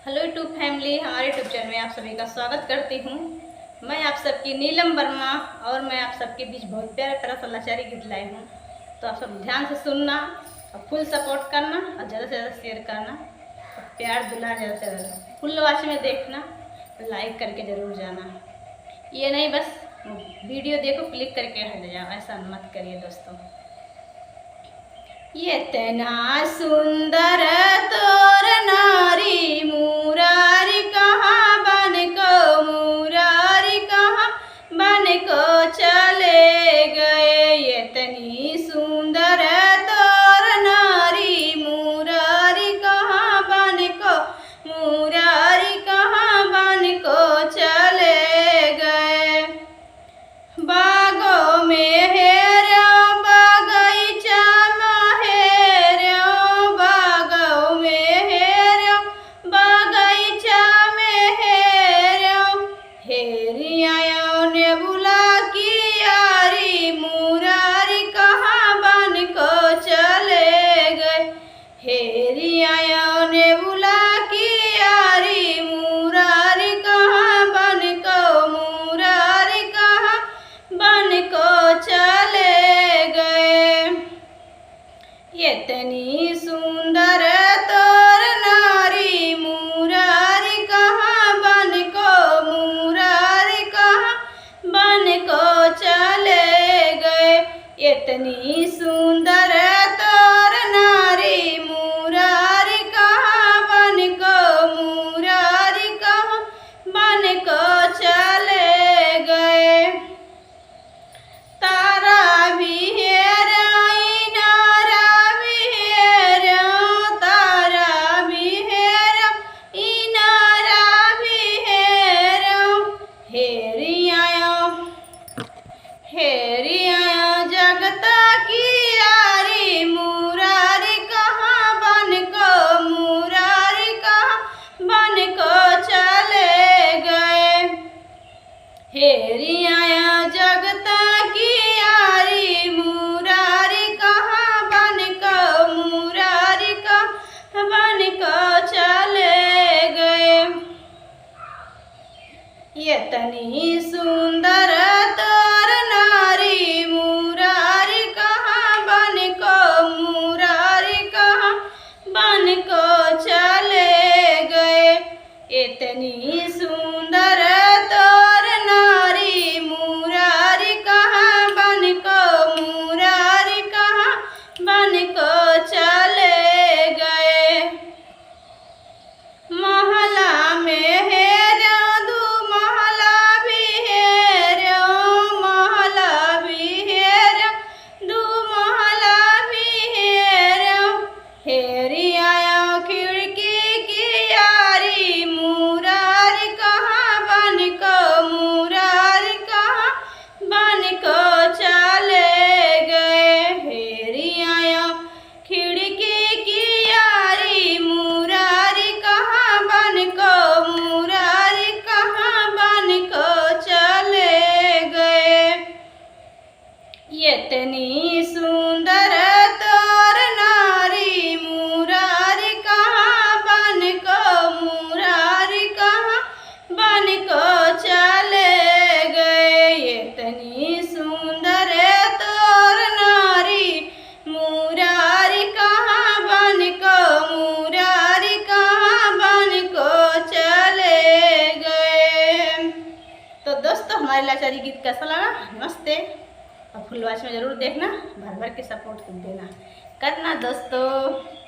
Hello YouTube family, हमारे YouTube channel में आप सभी का स्वागत करती हूँ। मैं आप सबकी नीलम वर्मा और मैं आप सबके बीच बहुत प्यारा प्यारा सा लाचारी गीत लाई हूँ। तो आप सब ध्यान से सुनना और फुल सपोर्ट करना और ज़्यादा से ज़्यादा शेयर करना और प्यार दुलार ज़्यादा से ज़्यादा फुल वॉच में देखना, लाइक करके ज़रूर जाना। ये नहीं बस वीडियो देखो क्लिक करके हट जाओ, ऐसा मत करिए दोस्तों। ये तना सुंदर तोर नारी मुरारी कहाँ बन को, मुरारी कहाँ बन को चले गए। ये तनी सुंदर तोर नारी मुरारी कहाँ बन को, मुरारी कहाँ बन को चले गए। बागों में इतनी सुंदर तोर नारी मुरारी कहाँ बन को, मुरारी कहाँ बन को चले गए। इतनी सुंदर तोर नारी मुरारी कहाँ बन को, मुरारी कहाँ बन को चले गए। तारा भी जगता की यारी मुरारी कहाँ बन को, मुरारी कहाँ बन को चले गए। हेरी आया जगता की यारी मुरारी कहाँ बन को, मुरारी कहाँ बन को चले गए। ये तनी सुंदर तोर नारी मुरारी कहाँ बन को, मुरारी कहाँ बन को चले गए। इतनी सुंदर तोर नारी मुरारी कहाँ बन को, मुरारी कहाँ बन को चले गए। महला में इतनी सुंदर तोर नारी मुरारी कहाँ बन को, मुरारी कहाँ बन को चले गए। इतनी सुंदर तोर नारी मुरारी कहाँ बन को, मुरारी कहाँ बन को चले गए। तो दोस्तों, हमारे लाचारी गीत कैसा लगा? नमस्ते। और फुल वॉच में ज़रूर देखना, भर भर के सपोर्ट देना करना दोस्तों।